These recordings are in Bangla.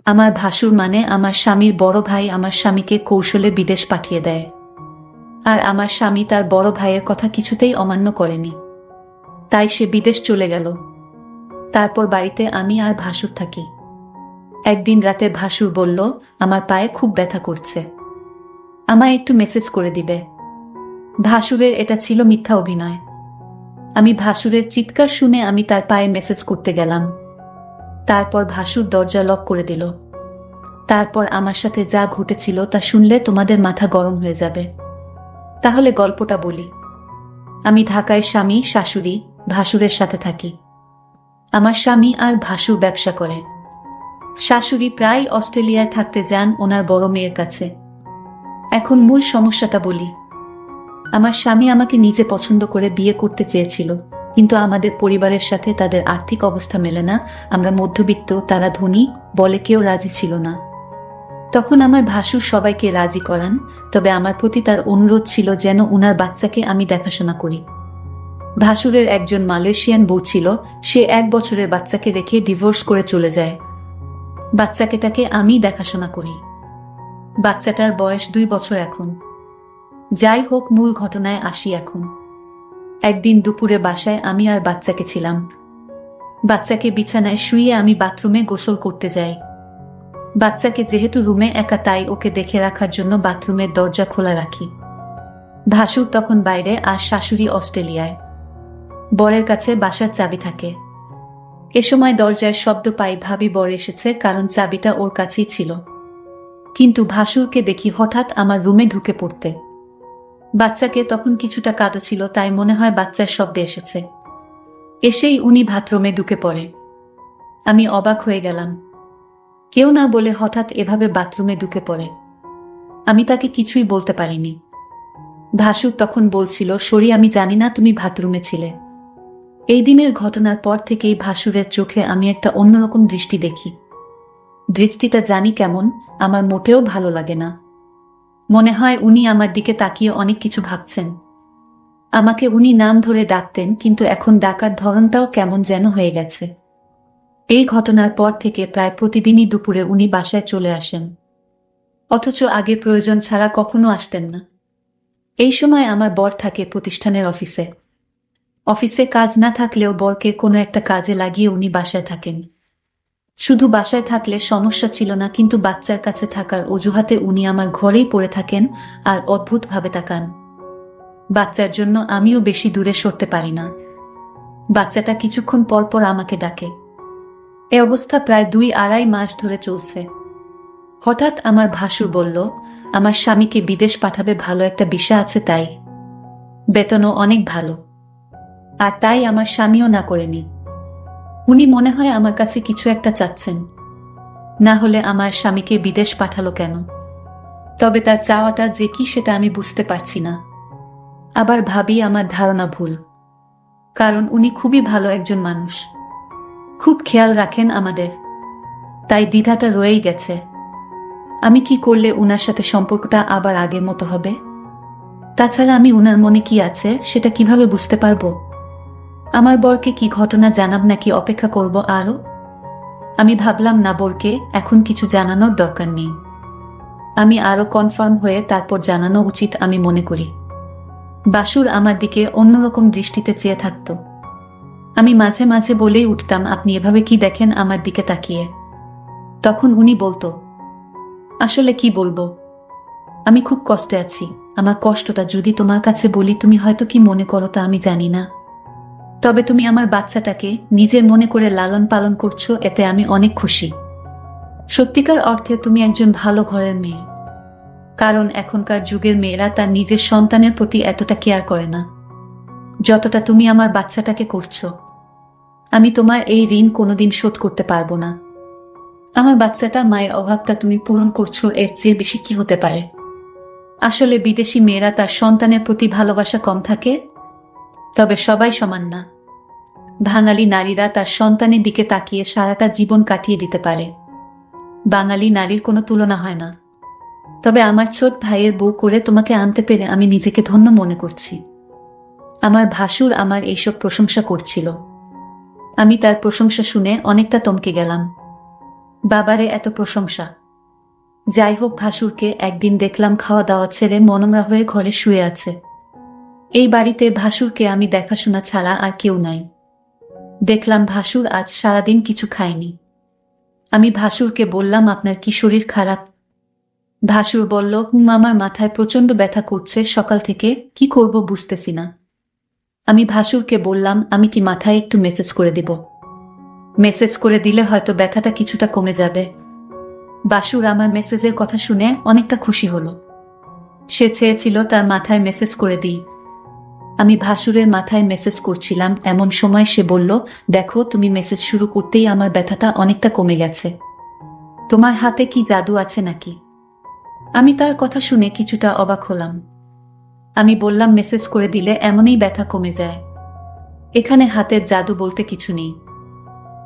আমার ভাসুর মানে আমার স্বামীর বড় ভাই আমার স্বামীকে কৌশলে বিদেশ পাঠিয়ে দেয়। আর আমার স্বামী তার বড় ভাইয়ের কথা কিছুতেই অমান্য করেনি, তাই সে বিদেশ চলে গেল। তারপর বাড়িতে আমি আর ভাসুর থাকি। একদিন রাতে ভাসুর বলল, আমার পায়ে খুব ব্যথা করছে, আমায় একটু মেসেজ করে দিবে। ভাসুরের এটা ছিল মিথ্যা অভিনয়। আমি ভাসুরের চিৎকার শুনে আমি তার পায়ে মেসেজ করতে গেলাম। তারপর ভাসুর দরজা লক করে দিল। তারপর আমার সাথে যা ঘটেছিল তা শুনলে তোমাদের মাথা গরম হয়ে যাবে। তাহলে গল্পটা বলি। আমি ঢাকায় স্বামী, শাশুড়ি, ভাসুরের সাথে থাকি। আমার স্বামী আর ভাসুর ব্যবসা করে। শাশুড়ি প্রায় অস্ট্রেলিয়ায় থাকতে যান ওনার বড় মেয়ের কাছে। এখন মূল সমস্যাটা বলি। আমার স্বামী আমাকে নিজে পছন্দ করে বিয়ে করতে চেয়েছিল, কিন্তু আমাদের পরিবারের সাথে তাদের আর্থিক অবস্থা মেলে না। আমরা মধ্যবিত্ত, তারা ধনী, বলে কেউ রাজি ছিল না। তখন আমার ভাসুর সবাইকে রাজি করান, তবে আমার প্রতি তার অনুরোধ ছিল যেন উনার বাচ্চাকে আমি দেখাশোনা করি। ভাসুরের একজন মালয়েশিয়ান বউ ছিল, সে 1 বছরের বাচ্চাকে রেখে ডিভোর্স করে চলে যায়। বাচ্চাকেটাকে আমি দেখাশোনা করি। বাচ্চাটার বয়স 2 বছর এখন। যাই হোক, মূল ঘটনায় আসি এখন। একদিন দুপুরে বাসায় আমি আর বাচ্চাকে ছিলাম। বাচ্চাকে বিছানায় শুইয়ে আমি বাথরুমে গোসল করতে যাই। বাচ্চাকে যেহেতু রুমে একা, তাই ওকে দেখে রাখার জন্য বাথরুমের দরজা খোলা রাখি। ভাসুর তখন বাইরে আর শাশুড়ি অস্ট্রেলিয়ায়। বরের কাছে বাসার চাবি থাকে। এ সময় দরজায় শব্দ পাই, ভাবি বর এসেছে, কারণ চাবিটা ওর কাছেই ছিল। কিন্তু ভাসুরকে দেখি হঠাৎ আমার রুমে ঢুকে পড়তে। বাচ্চাকে তখন কিছুটা কাঁদা ছিল, তাই মনে হয় বাচ্চার শব্দে এসেছে। এসেই উনি বাথরুমে ঢুকে পড়ে। আমি অবাক হয়ে গেলাম। কেউ না বলে হঠাৎ এভাবে বাথরুমে ঢুকে পড়ে। আমি তাকে কিছুই বলতে পারিনি। ভাসুর তখন বলছিল, সরি, আমি জানি না তুমি বাথরুমে ছিলে। এই দিনের ঘটনার পর থেকেই ভাসুরের চোখে আমি একটা অন্যরকম দৃষ্টি দেখি। দৃষ্টিটা জানি কেমন, আমার মোটেও ভালো লাগে না। মনে হয় উনি আমার দিকে তাকিয়ে অনেক কিছু ভাবছেন। আমাকে উনি নাম ধরে ডাকতেন, কিন্তু এখন ডাকার ধরনটাও কেমন যেন হয়ে গেছে। এই ঘটনার পর থেকে প্রায় প্রতিদিনই দুপুরে উনি বাসায় চলে আসেন, অথচ আগে প্রয়োজন ছাড়া কখনো আসতেন না। এই সময় আমার বর থাকে প্রতিষ্ঠানের অফিসে। অফিসে কাজ না থাকলেও বরকে কোনো একটা কাজে লাগিয়ে উনি বাসায় থাকেন। শুধু বাসায় থাকলে সমস্যা ছিল না, কিন্তু বাচ্চার কাছে থাকার অজুহাতে উনি আমার ঘরেই পড়ে থাকেন আর অদ্ভুতভাবে তাকান। বাচ্চার জন্য আমিও বেশি দূরে সরতে পারি না। বাচ্চাটা কিছুক্ষণ পর পর আমাকে ডাকে। এ অবস্থা প্রায় 2-2.5 মাস ধরে চলছে। হঠাৎ আমার ভাসুর বলল, আমার স্বামীকে বিদেশ পাঠাবে, ভালো একটা ভিসা আছে, তাই বেতনও অনেক ভালো। আর তাই আমার স্বামীও না করেনি। উনি মনে হয় আমার কাছে কিছু একটা চাচ্ছেন, না হলে আমার স্বামীকে বিদেশ পাঠালো কেন? তবে তার চাওয়াটা যে কি সেটা আমি বুঝতে পারছি না। আবার ভাবি আমার ধারণা ভুল, কারণ উনি খুবই ভালো একজন মানুষ, খুব খেয়াল রাখেন আমাদের। তাই দ্বিধাটা রয়েই গেছে। আমি কি করলে উনার সাথে সম্পর্কটা আবার আগের মতো হবে? তাছাড়া আমি উনার মনে কি আছে সেটা কিভাবে বুঝতে পারবো? আমার বরকে কি ঘটনা জানাব, নাকি অপেক্ষা করব আরো? আমি ভাবলাম না, বরকে এখন কিছু জানানোর দরকার নেই। আমি আরো কনফার্ম হয়ে তারপর জানানো উচিত আমি মনে করি। বাসুর আমার দিকে অন্যরকম দৃষ্টিতে চেয়ে থাকত। আমি মাঝে মাঝে বলেই উঠতাম, আপনি এভাবে কি দেখেন আমার দিকে তাকিয়ে? তখন উনি বলতো, আসলে কি বলবো, আমি খুব কষ্টে আছি। আমার কষ্টটা যদি তোমার কাছে বলি, তুমি হয়তো কি মনে করো তা আমি জানি না। তবে তুমি আমার বাচ্চাটাকে নিজের মনে করে লালন পালন করছো, এতে আমি অনেক খুশি। সত্যিকার অর্থে তুমি একজন ভালো ঘরের মেয়ে, কারণ এখনকার যুগের মেয়েরা তার নিজের সন্তানের প্রতি এতটা কেয়ার করে না যতটা তুমি আমার বাচ্চাটাকে করছো। আমি তোমার এই ঋণ কোনোদিন শোধ করতে পারবো না। আমার বাচ্চাটা, মায়ের অভাবটা তুমি পূরণ করছো, এর চেয়ে বেশি কি হতে পারে? আসলে বিদেশি মেয়েরা তার সন্তানের প্রতি ভালোবাসা কম থাকে, তবে সবাই সমান না। বাঙালি নারীরা তার সন্তানের দিকে তাকিয়ে সারাটা জীবন কাটিয়ে দিতে পারে। বাঙালি নারীর কোনো তুলনা হয় না। তবে আমার ছোট ভাইয়ের বউ করে তোমাকে আনতে পেরে আমি নিজেকে ধন্য মনে করছি। আমার ভাসুর আমার এইসব প্রশংসা করছিল। আমি তার প্রশংসা শুনে অনেকটা থমকে গেলাম। বাবারে এত প্রশংসা। যাই হোক, ভাসুরকে একদিন দেখলাম খাওয়া দাওয়া ছেড়ে মনমরা হয়ে ঘরে শুয়ে আছে। এই বাড়িতে ভাসুরকে আমি দেখাশোনা ছাড়া আর কেউ নাই। দেখলাম ভাসুর আজ সারাদিন কিছু খায়নি। আমি ভাসুরকে বললাম, আপনার কি শরীর খারাপ? ভাসুর বলল, আমার মাথায় প্রচন্ড ব্যথা করছে সকাল থেকে, কি করব বুঝতেছি না। আমি ভাসুরকে বললাম, আমি কি মাথায় একটু মেসেজ করে দিব? মেসেজ করে দিলে হয়তো ব্যথাটা কিছুটা কমে যাবে। ভাসুর আমার মেসেজের কথা শুনে অনেকটা খুশি হলো। সে চেয়েছিল তার মাথায় মেসেজ করে দিই। আমি ভাসুরের মাথায় মেসেজ করছিলাম, এমন সময় সে বলল, দেখো তুমি মেসেজ শুরু করতেই আমার ব্যথাটা অনেকটা কমে গেছে। তোমার হাতে কি জাদু আছে নাকি? আমি তার কথা শুনে কিছুটা অবাক হলাম। আমি বললাম, মেসেজ করে দিলে এমনই ব্যথা কমে যায়। এখানে হাতের জাদু বলতে কিছু নেই।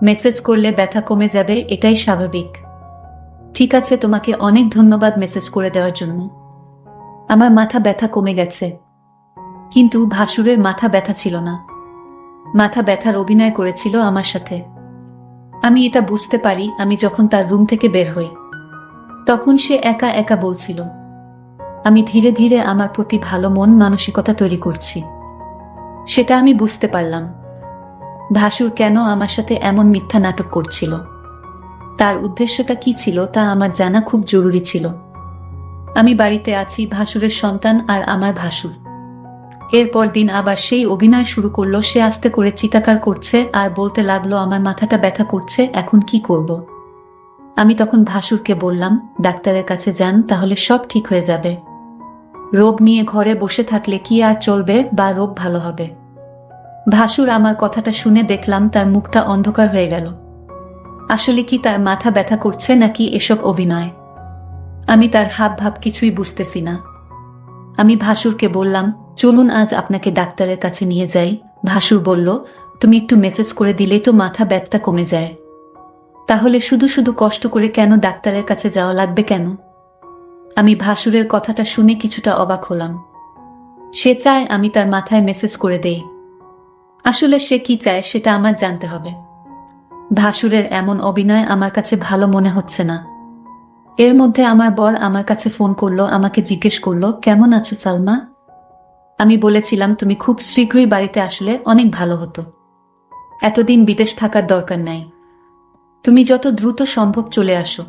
মেসেজ করলে ব্যথা কমে যাবে, এটাই স্বাভাবিক। ঠিক আছে, তোমাকে অনেক ধন্যবাদ মেসেজ করে দেওয়ার জন্য। আমার মাথা ব্যথা কমে গেছে। কিন্তু ভাসুরের মাথা ব্যথা ছিল না। মাথা ব্যথার অভিনয় করেছিল আমার সাথে। আমি এটা বুঝতে পারি আমি যখন তার রুম থেকে বের হই। তখন সে একা একা বলছিল, আমি ধীরে ধীরে আমার প্রতি ভালো মন মানসিকতা তৈরি করছি। সেটা আমি বুঝতে পারলাম। ভাসুর কেন আমার সাথে এমন মিথ্যা নাটক করছিল, তার উদ্দেশ্যটা কি ছিল তা আমার জানা খুব জরুরি ছিল। আমি বাড়িতে আছি, ভাসুরের সন্তান আর আমার ভাসুর। এরপর দিন আবার সেই অভিনয় শুরু করলো। সে আস্তে করে চিৎকার করছে আর বলতে লাগলো, আমার মাথাটা ব্যথা করছে, এখন কি করব? আমি তখন ভাসুরকে বললাম, ডাক্তারের কাছে যান, তাহলে সব ঠিক হয়ে যাবে। রোগ নিয়ে ঘরে বসে থাকলে কি আর চলবে, বা রোগ ভালো হবে? ভাসুর আমার কথাটা শুনে দেখলাম তার মুখটা অন্ধকার হয়ে গেল। আসলে কি তার মাথা ব্যথা করছে নাকি এসব অভিনয়? আমি তার হাব ভাব কিছুই বুঝতেছি না। আমি ভাসুরকে বললাম, চলুন আজ আপনাকে ডাক্তারের কাছে নিয়ে যাই। ভাসুর বলল, তুমি একটু মেসেজ করে দিলেই তো মাথা ব্যথাটা কমে যায়। তাহলে শুধু শুধু কষ্ট করে কেন ডাক্তারের কাছে যাওয়া লাগবে কেন? আমি ভাসুরের কথাটা শুনে কিছুটা অবাক হলাম। সে চায় আমি তার মাথায় মেসেজ করে দেই। আসলে সে কি চায় সেটা আমার জানতে হবে। ভাসুরের এমন অভিনয় আমার কাছে ভালো মনে হচ্ছে না। এর মধ্যে আমার বর আমার কাছে ফোন করলো, আমাকে জিজ্ঞেস করলো, কেমন আছো সালমা? আমি বলেছিলাম, তুমি খুব শীঘ্রই বাড়িতে আসলে অনেক ভালো হতো। এতদিন বিদেশ থাকার দরকার নাই। তুমি যত দ্রুত সম্ভব চলে আসো।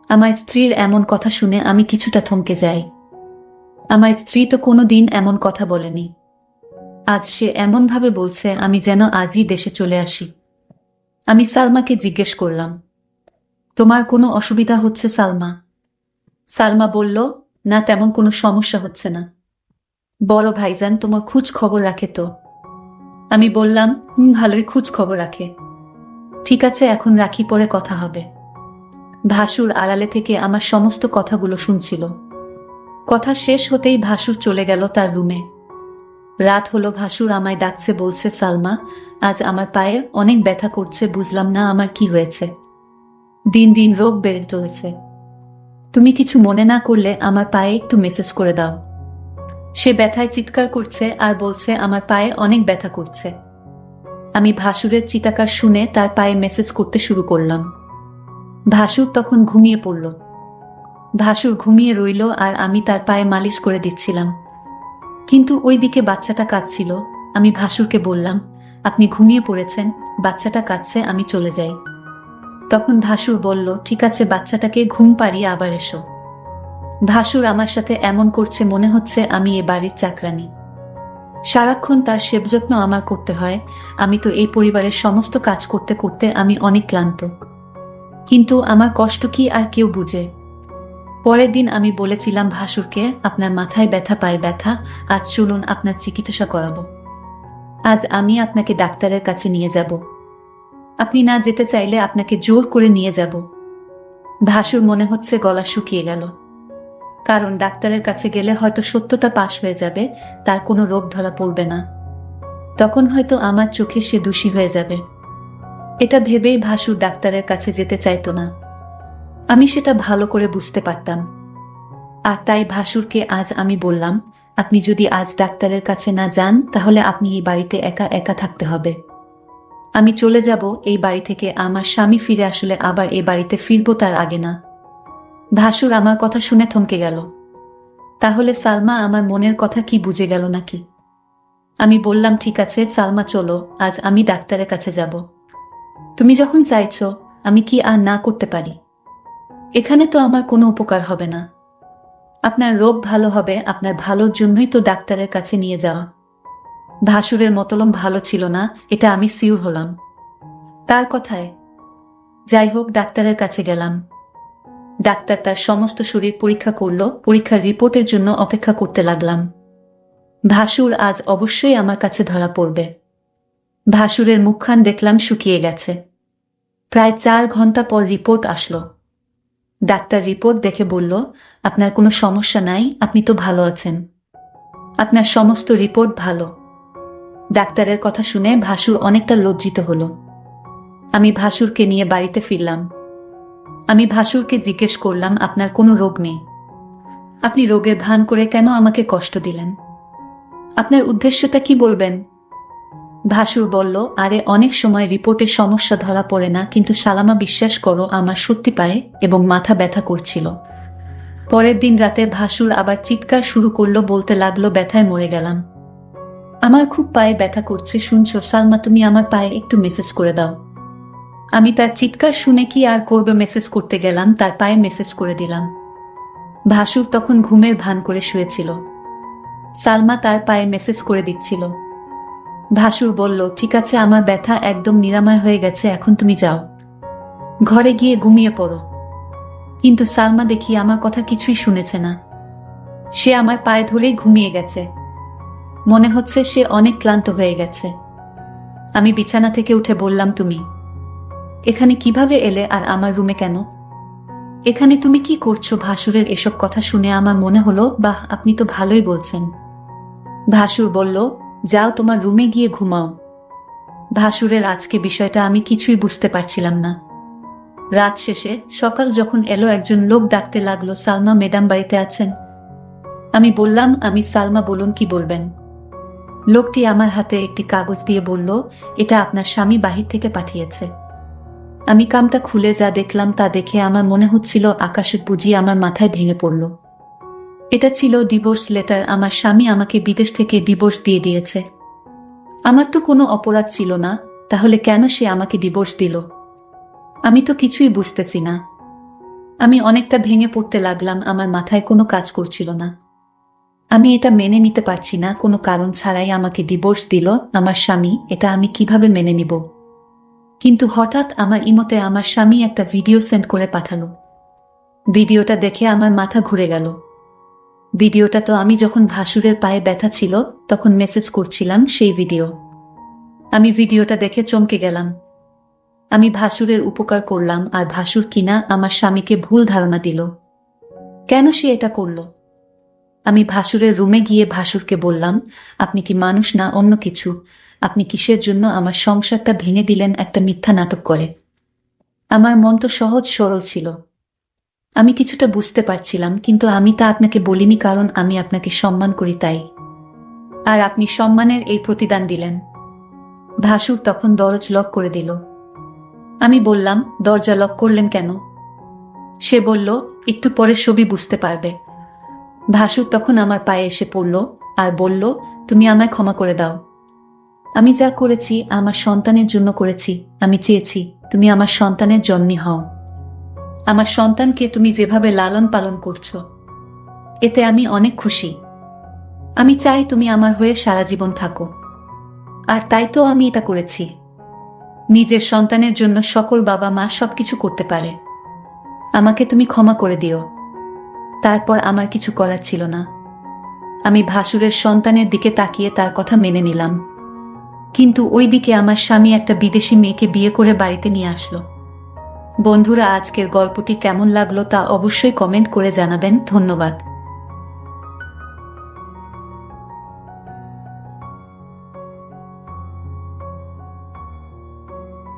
আমার স্ত্রীর এমন কথা শুনে আমি কিছুটা থমকে যাই। আমার স্ত্রী তো কোনোদিন এমন কথা বলেনি। আজ সে এমনভাবে বলছে আমি যেন আজই দেশে চলে আসি। আমি সালমাকে জিজ্ঞেস করলাম, তোমার কোনো অসুবিধা হচ্ছে সালমা? সালমা বলল, না, তেমন কোনো সমস্যা হচ্ছে না। বড় ভাইজান তোমার খোঁজ খবর রাখে তো? আমি বললাম, ভালোই খোঁজ খবর রাখে। ঠিক আছে, এখন রাখি, পরে কথা হবে। ভাসুর আড়ালে থেকে আমার সমস্ত কথাগুলো শুনছিল। কথা শেষ হতেই ভাসুর চলে গেল তার রুমে। রাত হলো, ভাসুর আমায় ডাকছে, বলছে, সালমা, আজ আমার পায়ে অনেক ব্যথা করছে, বুঝলাম না আমার কি হয়েছে। দিন দিন রোগ বেড়ে চলেছে। তুমি কিছু মনে না করলে আমার পায়ে একটু মেসেজ করে দাও। সে ব্যথায় চিৎকার করছে আর বলছে আমার পায়ে অনেক ব্যথা করছে। আমি ভাসুরের চিৎকার শুনে তার পায়ে মেসেজ করতে শুরু করলাম। ভাসুর তখন ঘুমিয়ে পড়ল। ভাসুর ঘুমিয়ে রইল আর আমি তার পায়ে মালিশ করে দিচ্ছিলাম। কিন্তু ওইদিকে বাচ্চাটা কাঁদছিল। আমি ভাসুরকে বললাম, আপনি ঘুমিয়ে পড়েছেন, বাচ্চাটা কাঁদছে, আমি চলে যাই। তখন ভাসুর বলল, ঠিক আছে, বাচ্চাটাকে ঘুম পাড়িয়ে আবার এসো। ভাসুর আমার সাথে এমন করছে মনে হচ্ছে আমি এ বাড়ির চাকরানী। সারাক্ষণ তার সেবযত্ন আমার করতে হয়। আমি তো এই পরিবারের সমস্ত কাজ করতে করতে আমি অনেক ক্লান্ত। কিন্তু আমার কষ্ট কি আর কেউ বুঝে? পরের দিন আমি বলেছিলাম ভাসুরকে, আপনার মাথায় ব্যথা, পায়ে ব্যথা, আজ চলুন আপনার চিকিৎসা করাবো। আজ আমি আপনাকে ডাক্তারের কাছে নিয়ে যাব। আপনি না যেতে চাইলে আপনাকে জোর করে নিয়ে যাব। ভাসুর মনে হচ্ছে গলা শুকিয়ে গেল। কারণ ডাক্তারের কাছে গেলে হয়তো সত্যটা পাশ হয়ে যাবে, তার কোনো রোগ ধরা পড়বে না। তখন হয়তো আমার চোখে সে দোষী হয়ে যাবে। এটা ভেবেই ভাসুর ডাক্তারের কাছে যেতে চাইতো না। আমি সেটা ভালো করে বুঝতে পারতাম। আর তাই ভাসুরকে আজ আমি বললাম, আপনি যদি আজ ডাক্তারের কাছে না যান তাহলে আপনি এই বাড়িতে একা একা থাকতে হবে। আমি চলে যাব এই বাড়ি থেকে, আমার স্বামী ফিরে আসলে আবার এ বাড়িতে ফিরবো তার আগে না। ভাসুর আমার কথা শুনে থমকে গেল। তাহলে সালমা আমার মনের কথা কি বুঝে গেল নাকি? আমি বললাম, ঠিক আছে সালমা, চলো, আজ আমি ডাক্তারের কাছে যাব। তুমি যখন চাইছো, আমি কি আর না করতে পারি? এখানে তো আমার কোনো উপকার হবে না। আপনার রোগ ভালো হবে, আপনার ভালোর জন্যই তো ডাক্তারের কাছে নিয়ে যাওয়া। ভাসুরের মতলব ভালো ছিল না, এটা আমি সিউর হলাম তার কথায়। যাই হোক, ডাক্তারের কাছে গেলাম। ডাক্তার তার সমস্ত শরীর পরীক্ষা করল। পরীক্ষার রিপোর্টের জন্য অপেক্ষা করতে লাগলাম। ভাসুর আজ অবশ্যই আমার কাছে ধরা পড়বে। ভাসুরের মুখখান দেখলাম শুকিয়ে গেছে। প্রায় 4 ঘন্টা পর রিপোর্ট আসলো। ডাক্তার রিপোর্ট দেখে বলল, আপনার কোনো সমস্যা নাই, আপনি তো ভালো আছেন, আপনার সমস্ত রিপোর্ট ভালো। ডাক্তারের কথা শুনে ভাসুর অনেকটা লজ্জিত হলো। আমি ভাসুরকে নিয়ে বাড়িতে ফিরলাম। আমি ভাসুরকে জিজ্ঞেস করলাম, আপনার কোনো রোগ নেই, আপনি রোগের ভান করে কেন আমাকে কষ্ট দিলেন? আপনার উদ্দেশ্যটা কি বলবেন? ভাসুর বলল, আরে অনেক সময় রিপোর্টের সমস্যা ধরা পড়ে না, কিন্তু সালামা বিশ্বাস করো, আমার সত্যি পায়ে এবং মাথা ব্যথা করছিল। পরের দিন রাতে ভাসুর আবার চিৎকার শুরু করলো, বলতে লাগলো, ব্যথায় মরে গেলাম, আমার খুব পায়ে ব্যথা করছে, শুনছো সালমা, তুমি আমার পায়ে একটু মেসেজ করে দাও। আমি তার চিৎকার শুনে কি আর করবে, মেসেজ করতে গেলাম, তার পায়ে মেসেজ করে দিলাম। ভাসুর তখন ঘুমের ভান করে শুয়েছিল। সালমা তার পায়ে মেসেজ করে দিচ্ছিল। ভাসুর বলল, ঠিক আছে, আমার ব্যথা একদম নিরাময় হয়ে গেছে, এখন তুমি যাও, ঘরে গিয়ে ঘুমিয়ে পড়ো। কিন্তু সালমা দেখি আমার কথা কিছুই শুনেছে না। সে আমার পায়ে ধরেই ঘুমিয়ে গেছে। মনে হচ্ছে সে অনেক ক্লান্ত হয়ে গেছে। আমি বিছানা থেকে উঠে বললাম, তুমি এখানে কিভাবে এলে, আর আমার রুমে কেন? এখানে তুমি কি করছো? ভাসুরের এসব কথা শুনে আমার মনে হলো, বাহ, আপনি তো ভালোই বলছেন। ভাসুর বলল, যাও তোমার রুমে গিয়ে ঘুমাও। ভাসুরের আজকে বিষয়টা আমি কিছুই বুঝতে পারছিলাম না। রাত শেষে সকাল যখন এলো, একজন লোক ডাকতে লাগলো, সালমা ম্যাডাম বাড়িতে আছেন? আমি বললাম, আমি সালমা, বলুন কি বলবেন। লোকটি আমার হাতে একটি কাগজ দিয়ে বলল, এটা আপনার স্বামী বাহির থেকে পাঠিয়েছে। আমি কামটা খুলে যা দেখলাম তা দেখে আমার মনে হচ্ছিল আকাশের বুঝি আমার মাথায় ভেঙে পড়ল। এটা ছিল ডিভোর্স লেটার। আমার স্বামী আমাকে বিদেশ থেকে ডিভোর্স দিয়ে দিয়েছে। আমার তো কোনো অপরাধ ছিল না, তাহলে কেন সে আমাকে ডিভোর্স দিল? আমি তো কিছুই বুঝতেছি না। আমি অনেকটা ভেঙে পড়তে লাগলাম, আমার মাথায় কোনো কাজ করছিল না। আমি এটা মেনে নিতে পারছি না, কোনো কারণ ছাড়াই আমাকে ডিভোর্স দিল আমার স্বামী, এটা আমি কিভাবে মেনে নিব? কিন্তু হঠাৎ আমার ইমোতে আমার স্বামী একটা ভিডিও সেন্ড করে পাঠালো। ভিডিওটা দেখে আমার মাথা ঘুরে গেল। ভিডিওটা তো আমি যখন ভাসুরের পায়ে ব্যথা ছিল তখন মেসেজ করছিলাম, সেই ভিডিও। আমি ভিডিওটা দেখে চমকে গেলাম। আমি ভাসুরের উপকার করলাম, আর ভাসুর কিনা আমার স্বামীকে ভুল ধারণা দিল। কেন সে এটা করল? আমি ভাসুরের রুমে গিয়ে ভাসুরকে বললাম, আপনি কি মানুষ না অন্য কিছু? আপনি কিসের জন্য আমার সংসারটা ভেঙে দিলেন একটা মিথ্যা নাটক করে? আমার মন তো সহজ সরল ছিল, আমি কিছুটা বুঝতে পারছিলাম, কিন্তু আমি তা আপনাকে বলিনি, কারণ আমি আপনাকে সম্মান করি তাই। আর আপনি সম্মানের এই প্রতিদান দিলেন। ভাসুর তখন দরজা লক করে দিল। আমি বললাম, দরজা লক করলেন কেন? সে বলল, একটু পরে সবই বুঝতে পারবে। ভাসুর তখন আমার পায়ে এসে পড়ল আর বলল, তুমি আমায় ক্ষমা করে দাও। আমি যা করেছি আমার সন্তানের জন্য করেছি। আমি চেয়েছি তুমি আমার সন্তানের জন্মই হও। আমার সন্তানকে তুমি যেভাবে লালন পালন করছো, এতে আমি অনেক খুশি। আমি চাই তুমি আমার হয়ে সারা জীবন থাকো। আর তাই তো আমি এটা করেছি। নিজের সন্তানের জন্য সকল বাবা মা সবকিছু করতে পারে। আমাকে তুমি ক্ষমা করে দিও। তারপর আমার কিছু করার ছিল না। আমি ভাসুরের সন্তানের দিকে তাকিয়ে তার কথা মেনে নিলাম। কিন্তু ওই দিকে আমার স্বামী একটা বিদেশি মেয়েকে বিয়ে করে বাড়িতে নিয়ে আসলো। বন্ধুরা, আজকের গল্পটি কেমন লাগলো তা অবশ্যই কমেন্ট করে জানাবেন। ধন্যবাদ।